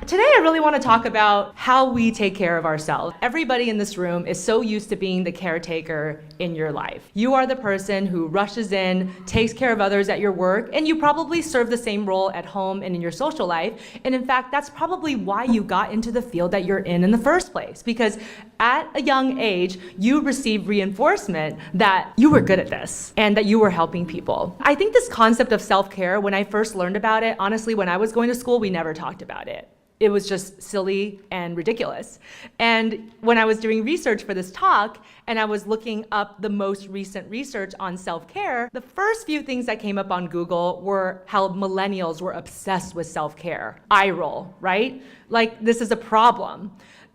Today I really want to talk about how we take care of ourselves. Everybody in this room is so used to being the caretaker in your life. You are the person who rushes in, takes care of others at your work, and you probably serve the same role at home and in your social life. And in fact, that's probably why you got into the field that you're in the first place, because at a young age, you received reinforcement that you were good at this and that you were helping people. I think this concept of self-care, when I first learned about it, honestly, when I was going to school, we never talked about it. It was just silly and ridiculous. And when I was doing research for this talk, and I was looking up the most recent research on self-care, the first few things that came up on Google were how millennials were obsessed with self-care. Eye roll, right? Like, this is a problem.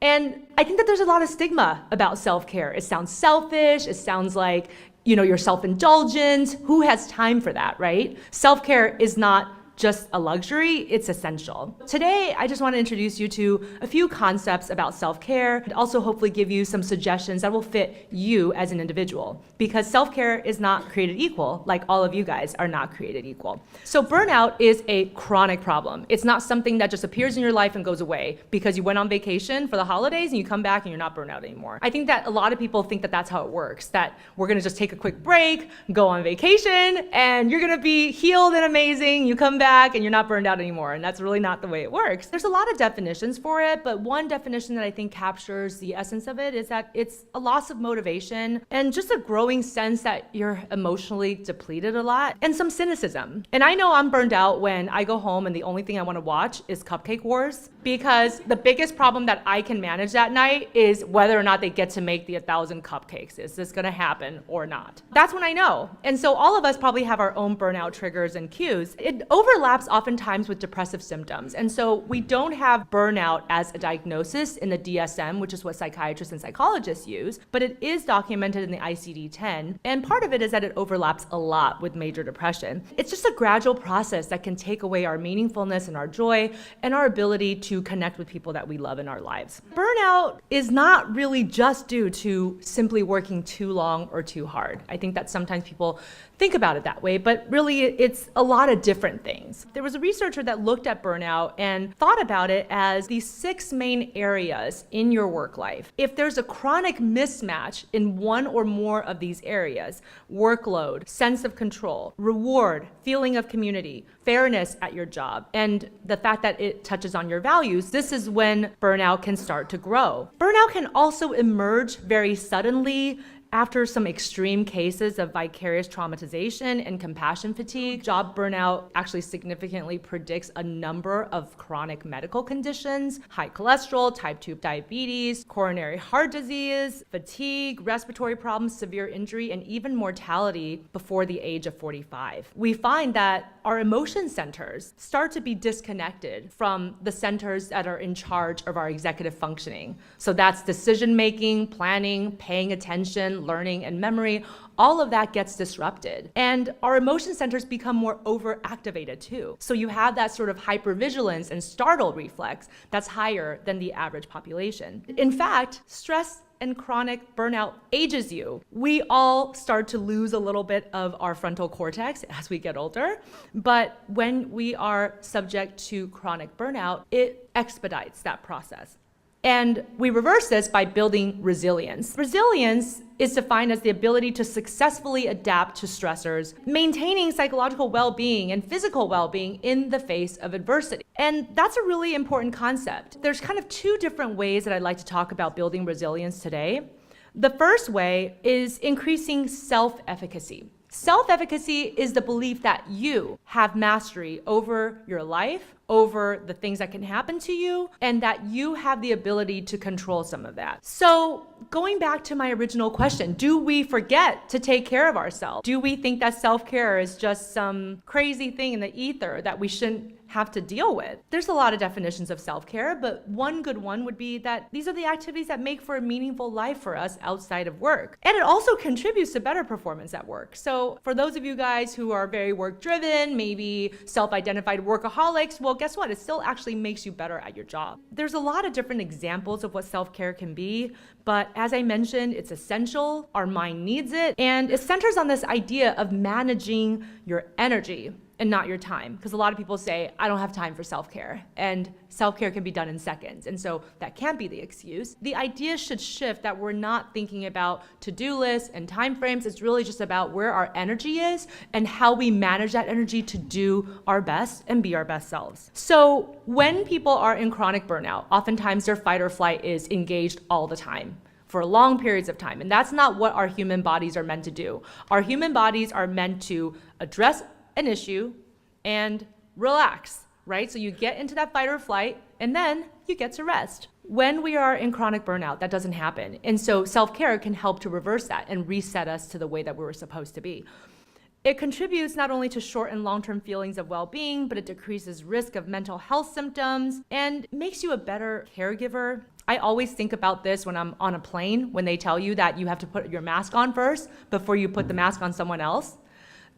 And I think that there's a lot of stigma about self-care. It sounds selfish, it sounds like, you're self-indulgent. Who has time for that, right? Self-care is not just a luxury, it's essential. Today, I just want to introduce you to a few concepts about self-care and also hopefully give you some suggestions that will fit you as an individual, because self-care is not created equal, like all of you guys are not created equal. So burnout is a chronic problem. It's not something that just appears in your life and goes away because you went on vacation for the holidays and you come back and you're not burnt out anymore. I think that a lot of people think that that's how it works, that we're gonna just take a quick break, go on vacation, and you're gonna be healed and amazing. You come back and you're not burned out anymore, and that's really not the way it works. There's a lot of definitions for it, but one definition that I think captures the essence of it is that it's a loss of motivation and just a growing sense that you're emotionally depleted a lot, and some cynicism. And I know I'm burned out when I go home and the only thing I want to watch is Cupcake Wars, because the biggest problem that I can manage that night is whether or not they get to make the 1,000 cupcakes. Is this gonna happen or not? That's when I know. And so all of us probably have our own burnout triggers and cues. It overlaps oftentimes with depressive symptoms. And so we don't have burnout as a diagnosis in the DSM, which is what psychiatrists and psychologists use, but it is documented in the ICD-10. And part of it is that it overlaps a lot with major depression. It's just a gradual process that can take away our meaningfulness and our joy and our ability to connect with people that we love in our lives. Burnout is not really just due to simply working too long or too hard. I think that sometimes people think about it that way, but really it's a lot of different things. There was a researcher that looked at burnout and thought about it as these 6 main areas in your work life. If there's a chronic mismatch in one or more of these areas, workload, sense of control, reward, feeling of community, fairness at your job, and the fact that it touches on your values, this is when burnout can start to grow. Burnout can also emerge very suddenly after some extreme cases of vicarious traumatization and compassion fatigue. Job burnout actually significantly predicts a number of chronic medical conditions: high cholesterol, type 2 diabetes, coronary heart disease, fatigue, respiratory problems, severe injury, and even mortality before the age of 45. We find that our emotion centers start to be disconnected from the centers that are in charge of our executive functioning. So that's decision-making, planning, paying attention, learning, and memory. All of that gets disrupted. And our emotion centers become more overactivated too. So you have that sort of hypervigilance and startle reflex that's higher than the average population. In fact, stress and chronic burnout ages you. We all start to lose a little bit of our frontal cortex as we get older, but when we are subject to chronic burnout, it expedites that process. And we reverse this by building resilience. Resilience is defined as the ability to successfully adapt to stressors, maintaining psychological well-being and physical well-being in the face of adversity. And that's a really important concept. There's kind of 2 different ways that I'd like to talk about building resilience today. The first way is increasing self-efficacy. Self-efficacy is the belief that you have mastery over your life, over the things that can happen to you, and that you have the ability to control some of that. So going back to my original question, do we forget to take care of ourselves? Do we think that self-care is just some crazy thing in the ether that we shouldn't have to deal with? There's a lot of definitions of self-care, but one good one would be that these are the activities that make for a meaningful life for us outside of work. And it also contributes to better performance at work. So for those of you guys who are very work-driven, maybe self-identified workaholics, well, guess what? It still actually makes you better at your job. There's a lot of different examples of what self-care can be, but as I mentioned, it's essential, our mind needs it, and it centers on this idea of managing your energy. and not your time. Because a lot of people say, I don't have time for self-care. And self-care can be done in seconds. And so that can't be the excuse. The idea should shift that we're not thinking about to-do lists and timeframes. It's really just about where our energy is and how we manage that energy to do our best and be our best selves. So when people are in chronic burnout, oftentimes their fight or flight is engaged all the time, for long periods of time. And that's not what our human bodies are meant to do. Our human bodies are meant to address an issue and relax, right? So you get into that fight or flight and then you get to rest. When we are in chronic burnout, that doesn't happen. And so self-care can help to reverse that and reset us to the way that we were supposed to be. It contributes not only to short and long-term feelings of well-being, but it decreases risk of mental health symptoms and makes you a better caregiver. I always think about this when I'm on a plane, when they tell you that you have to put your mask on first before you put the mask on someone else.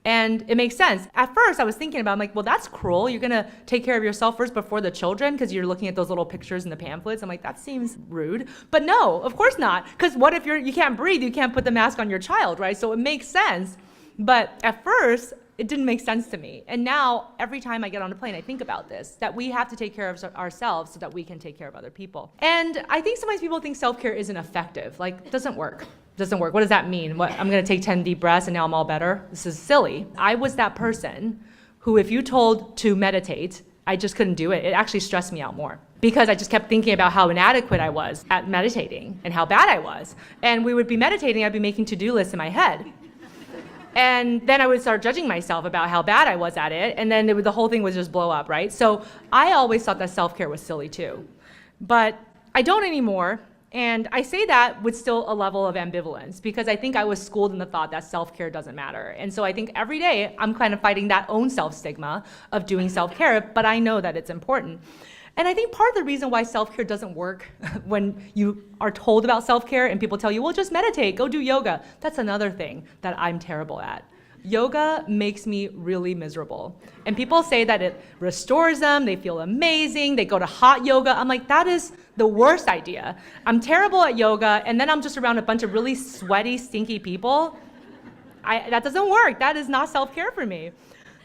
And it makes sense. At first, I was thinking about, I'm like, well, that's cruel. You're gonna take care of yourself first before the children because you're looking at those little pictures in the pamphlets. I'm like, that seems rude. But no, of course not. Because what if you can't breathe? You can't put the mask on your child, right? So it makes sense. But at first, it didn't make sense to me. And now, every time I get on a plane, I think about this, that we have to take care of ourselves so that we can take care of other people. And I think sometimes people think self-care isn't effective. Like, it doesn't work. Doesn't work. What does that mean? What, I'm gonna take 10 deep breaths and now I'm all better? This is silly. I was that person who, if you told to meditate, I just couldn't do it. It actually stressed me out more because I just kept thinking about how inadequate I was at meditating and how bad I was. And we would be meditating, I'd be making to-do lists in my head. And then I would start judging myself about how bad I was at it, and then the whole thing would just blow up, right? So I always thought that self-care was silly too. But I don't anymore, and I say that with still a level of ambivalence, because I think I was schooled in the thought that self-care doesn't matter. And so I think every day I'm kind of fighting that own self-stigma of doing self-care, but I know that it's important. And I think part of the reason why self-care doesn't work when you are told about self-care and people tell you, well, just meditate, go do yoga. That's another thing that I'm terrible at. Yoga makes me really miserable. And people say that it restores them, they feel amazing, they go to hot yoga. I'm like, that is the worst idea. I'm terrible at yoga, and then I'm just around a bunch of really sweaty, stinky people. That doesn't work. That is not self-care for me.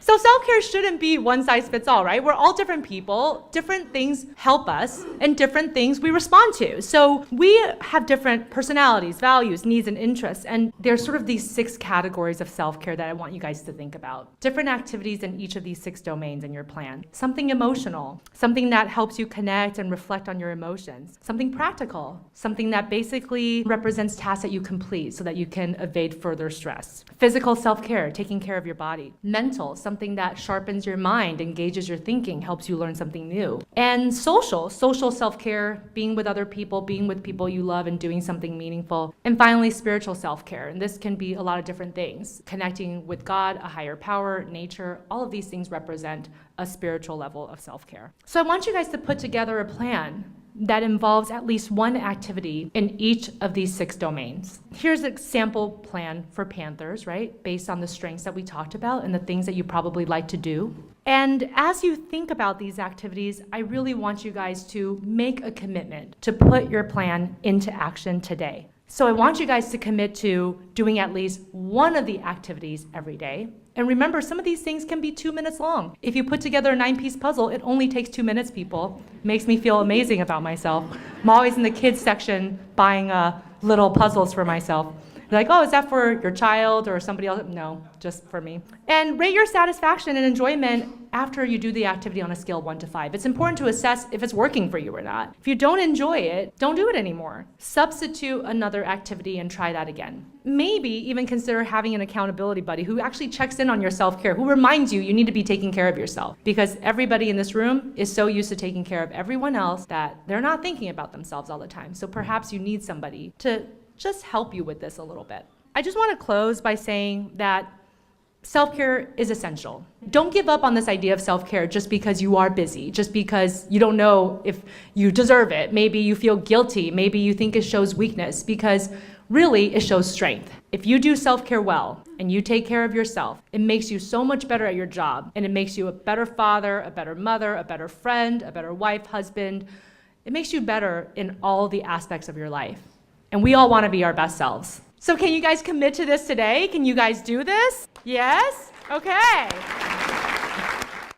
So self-care shouldn't be one size fits all, right? We're all different people. Different things help us, and different things we respond to. So we have different personalities, values, needs, and interests. And there's sort of these 6 categories of self-care that I want you guys to think about. Different activities in each of these 6 domains in your plan. Something emotional, something that helps you connect and reflect on your emotions. Something practical, something that basically represents tasks that you complete so that you can evade further stress. Physical self-care, taking care of your body. Mental, something that sharpens your mind, engages your thinking, helps you learn something new. And social self-care, being with other people, being with people you love and doing something meaningful. And finally, spiritual self-care. And this can be a lot of different things. Connecting with God, a higher power, nature, all of these things represent a spiritual level of self-care. So I want you guys to put together a plan that involves at least one activity in each of these 6 domains. Here's a sample plan for Panthers, right? Based on the strengths that we talked about and the things that you probably like to do. And as you think about these activities, I really want you guys to make a commitment to put your plan into action today. So I want you guys to commit to doing at least one of the activities every day. And remember, some of these things can be 2 minutes long. If you put together a 9-piece puzzle, it only takes 2 minutes, people. Makes me feel amazing about myself. I'm always in the kids section buying little puzzles for myself. They're like, oh, is that for your child or somebody else? No, just for me. And rate your satisfaction and enjoyment after you do the activity on a scale of 1 to 5. It's important to assess if it's working for you or not. If you don't enjoy it, don't do it anymore. Substitute another activity and try that again. Maybe even consider having an accountability buddy who actually checks in on your self-care, who reminds you you need to be taking care of yourself. Because everybody in this room is so used to taking care of everyone else that they're not thinking about themselves all the time. So perhaps you need somebody to just help you with this a little bit. I just want to close by saying that self-care is essential. Don't give up on this idea of self-care just because you are busy, just because you don't know if you deserve it. Maybe you feel guilty. Maybe you think it shows weakness, because really it shows strength. If you do self-care well and you take care of yourself, it makes you so much better at your job, and it makes you a better father, a better mother, a better friend, a better wife, husband. It makes you better in all the aspects of your life. And we all want to be our best selves. So can you guys commit to this today? Can you guys do this? Yes? Okay.